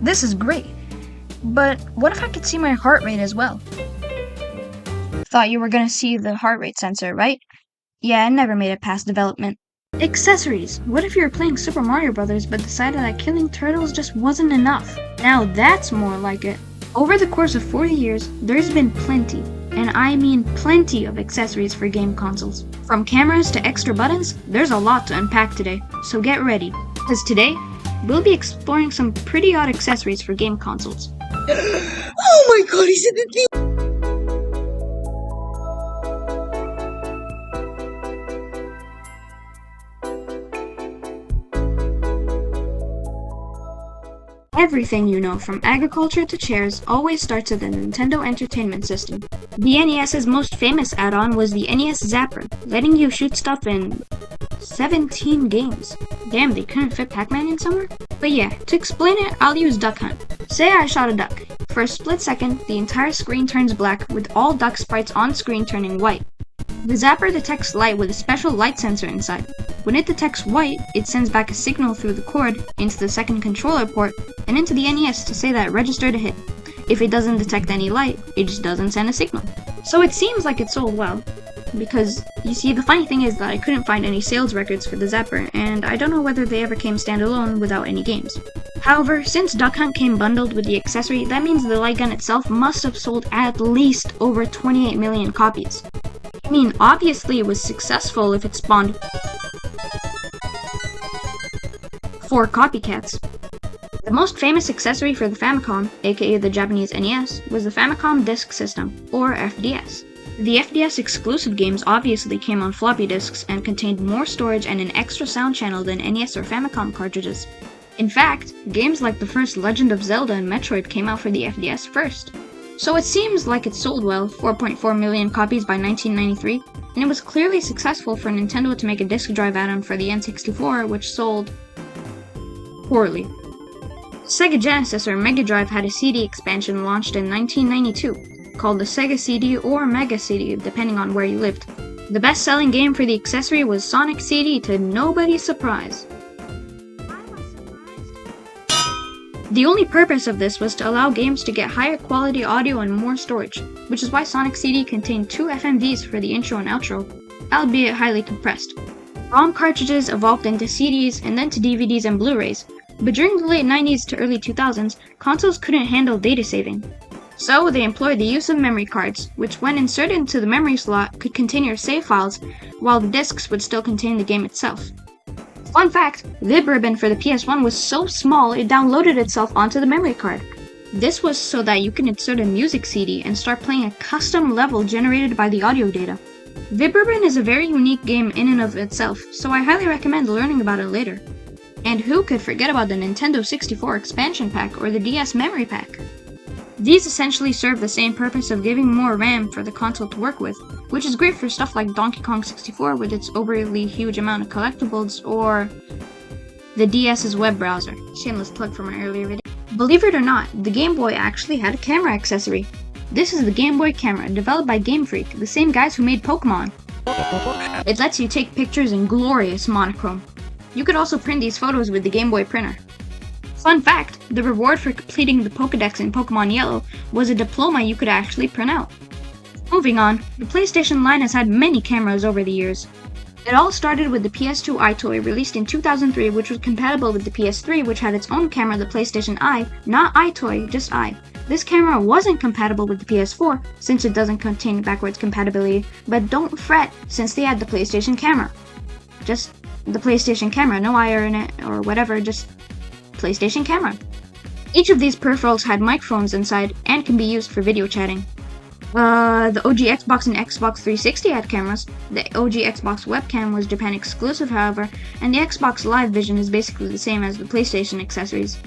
This is great. But what if I could see my heart rate as well? Thought you were gonna see the heart rate sensor, right? Yeah, I never made it past development. Accessories! What if you were playing Super Mario Bros. But decided that killing turtles just wasn't enough? Now that's more like it. Over the course of 40 years, there's been plenty, and I mean plenty of accessories for game consoles. From cameras to extra buttons, there's a lot to unpack today, so get ready. Because today, we'll be exploring some pretty odd accessories for game consoles. Oh my god, he said the thing! Everything you know, from agriculture to chairs, always starts with the Nintendo Entertainment System. The NES's most famous add-on was the NES Zapper, letting you shoot stuff in 17 games. Damn, they couldn't fit Pac-Man in somewhere? But yeah, to explain it, I'll use Duck Hunt. Say I shot a duck. For a split second, the entire screen turns black, with all duck sprites on screen turning white. The Zapper detects light with a special light sensor inside. When it detects white, it sends back a signal through the cord into the second controller port and into the NES to say that it registered a hit. If it doesn't detect any light, it just doesn't send a signal. So it seems like it sold well, because you see, the funny thing is that I couldn't find any sales records for the Zapper, and I don't know whether they ever came standalone without any games. However, since Duck Hunt came bundled with the accessory, that means the light gun itself must have sold at least over 28 million copies. I mean, obviously it was successful if it spawned 4 copycats. The most famous accessory for the Famicom, aka the Japanese NES, was the Famicom Disk System, or FDS. The FDS exclusive games obviously came on floppy disks and contained more storage and an extra sound channel than NES or Famicom cartridges. In fact, games like the first Legend of Zelda and Metroid came out for the FDS first. So it seems like it sold well, 4.4 million copies by 1993, and it was clearly successful for Nintendo to make a disk drive add-on for the N64, which sold poorly. Sega Genesis or Mega Drive had a CD expansion launched in 1992, called the Sega CD or Mega CD, depending on where you lived. The best-selling game for the accessory was Sonic CD, to nobody's surprise. The only purpose of this was to allow games to get higher quality audio and more storage, which is why Sonic CD contained 2 FMVs for the intro and outro, albeit highly compressed. ROM cartridges evolved into CDs and then to DVDs and Blu-rays, but during the late 90s to early 2000s, consoles couldn't handle data saving. So they employed the use of memory cards, which when inserted into the memory slot could contain your save files, while the discs would still contain the game itself. Fun fact, VibRibbon for the PS1 was so small it downloaded itself onto the memory card. This was so that you could insert a music CD and start playing a custom level generated by the audio data. VibRibbon is a very unique game in and of itself, so I highly recommend learning about it later. And who could forget about the Nintendo 64 expansion pack or the DS memory pack? These essentially serve the same purpose of giving more RAM for the console to work with, which is great for stuff like Donkey Kong 64 with its overly huge amount of collectibles, or the DS's web browser. Shameless plug for my earlier video. Believe it or not, the Game Boy actually had a camera accessory. This is the Game Boy camera, developed by Game Freak, the same guys who made Pokemon. It lets you take pictures in glorious monochrome. You could also print these photos with the Game Boy printer. Fun fact, the reward for completing the Pokédex in Pokemon Yellow was a diploma you could actually print out. Moving on, the PlayStation line has had many cameras over the years. It all started with the PS2 iToy released in 2003, which was compatible with the PS3, which had its own camera, the PlayStation Eye, not iToy, just Eye. This camera wasn't compatible with the PS4, since it doesn't contain backwards compatibility, but don't fret, since they had the PlayStation camera. Just the PlayStation camera, no eye in it, or whatever, just PlayStation camera. Each of these peripherals had microphones inside and can be used for video chatting. The OG Xbox and Xbox 360 had cameras. The OG Xbox webcam was Japan exclusive, however, and the Xbox Live Vision is basically the same as the PlayStation accessories.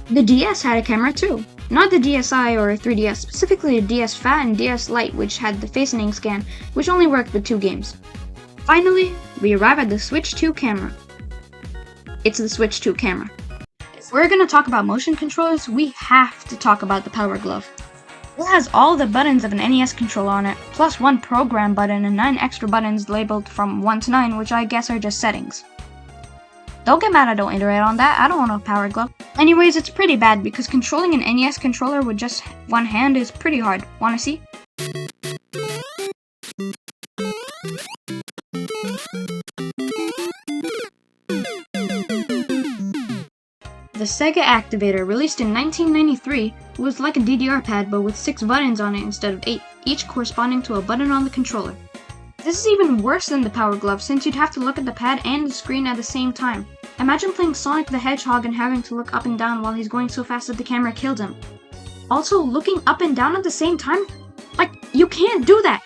The DS had a camera too. Not the DSi or 3DS, specifically the DS Fat and DS Lite, which had the Face and Ink scan, which only worked with 2 games. Finally, we arrive at the Switch 2 camera. It's the Switch 2 camera. If we're gonna talk about motion controllers, we have to talk about the Power Glove. It has all the buttons of an NES controller on it, plus 1 program button and 9 extra buttons labeled from 1 to 9, which I guess are just settings. Don't get mad I don't iterate on that, I don't want a Power Glove. Anyways, it's pretty bad because controlling an NES controller with just one hand is pretty hard. Wanna see? The Sega Activator, released in 1993, was like a DDR pad but with 6 buttons on it instead of 8, each corresponding to a button on the controller. This is even worse than the Power Glove since you'd have to look at the pad and the screen at the same time. Imagine playing Sonic the Hedgehog and having to look up and down while he's going so fast that the camera killed him. Also, looking up and down at the same time? Like, you can't do that!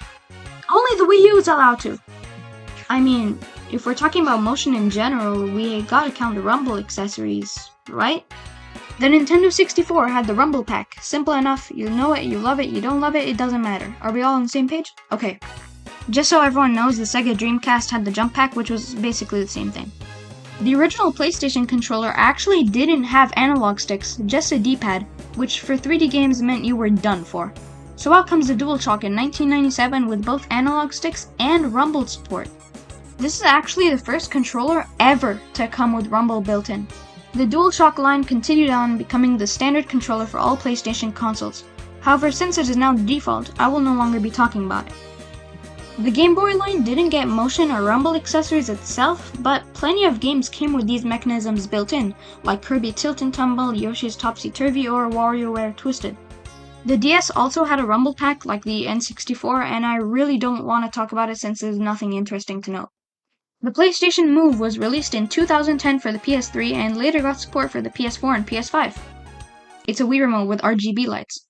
Only the Wii U is allowed to! I mean, if we're talking about motion in general, we gotta count the Rumble accessories, right? The Nintendo 64 had the Rumble Pack. Simple enough, you know it, you love it, you don't love it, it doesn't matter. Are we all on the same page? Okay. Just so everyone knows, the Sega Dreamcast had the Jump Pack, which was basically the same thing. The original PlayStation controller actually didn't have analog sticks, just a D-pad, which for 3D games meant you were done for. So out comes the DualShock in 1997 with both analog sticks and Rumble support. This is actually the first controller ever to come with Rumble built in. The DualShock line continued on becoming the standard controller for all PlayStation consoles. However, since it is now the default, I will no longer be talking about it. The Game Boy line didn't get motion or rumble accessories itself, but plenty of games came with these mechanisms built in, like Kirby Tilt and Tumble, Yoshi's Topsy-Turvy, or WarioWare Twisted. The DS also had a rumble pack like the N64, and I really don't want to talk about it since there's nothing interesting to note. The PlayStation Move was released in 2010 for the PS3 and later got support for the PS4 and PS5. It's a Wii remote with RGB lights.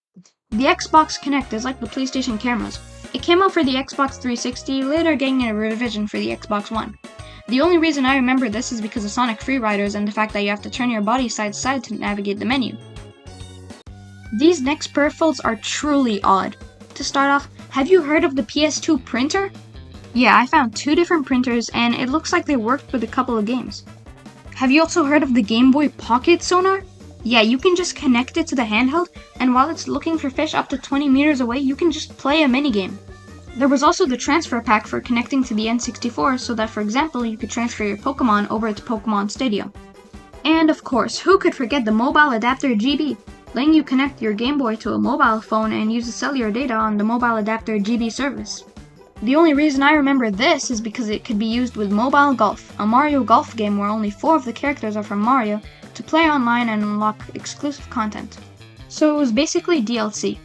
The Xbox Kinect is like the PlayStation cameras. It came out for the Xbox 360, later getting a revision for the Xbox One. The only reason I remember this is because of Sonic Free Riders and the fact that you have to turn your body side to side to navigate the menu. These next peripherals are truly odd. To start off, have you heard of the PS2 printer? Yeah, I found 2 different printers and it looks like they worked with a couple of games. Have you also heard of the Game Boy Pocket sonar? Yeah, you can just connect it to the handheld, and while it's looking for fish up to 20 meters away, you can just play a minigame. There was also the transfer pack for connecting to the N64 so that, for example, you could transfer your Pokemon over to Pokemon Stadium. And of course, who could forget the mobile adapter GB, letting you connect your Game Boy to a mobile phone and use the cellular data on the mobile adapter GB service. The only reason I remember this is because it could be used with Mobile Golf, a Mario Golf game where only 4 of the characters are from Mario, to play online and unlock exclusive content. So it was basically DLC.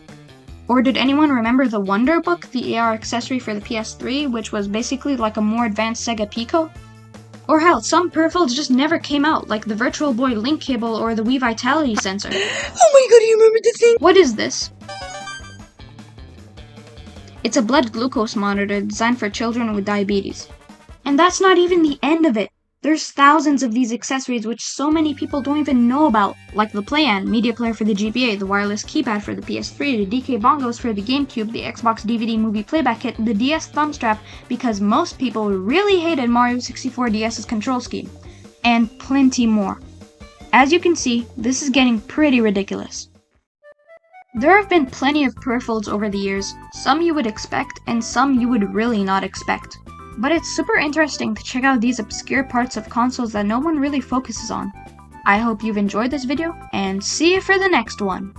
Or did anyone remember the Wonder Book, the AR accessory for the PS3, which was basically like a more advanced Sega Pico? Or hell, some peripherals just never came out, like the Virtual Boy link cable or the Wii Vitality sensor. Oh my god, you remember the thing? What is this? It's a blood glucose monitor designed for children with diabetes. And that's not even the end of it. There's thousands of these accessories which so many people don't even know about, like the Play-An, media player for the GBA, the wireless keypad for the PS3, the DK bongos for the GameCube, the Xbox DVD movie playback kit, the DS thumb strap, because most people really hated Mario 64 DS's control scheme, and plenty more. As you can see, this is getting pretty ridiculous. There have been plenty of peripherals over the years, some you would expect and some you would really not expect. But it's super interesting to check out these obscure parts of consoles that no one really focuses on. I hope you've enjoyed this video, and see you for the next one!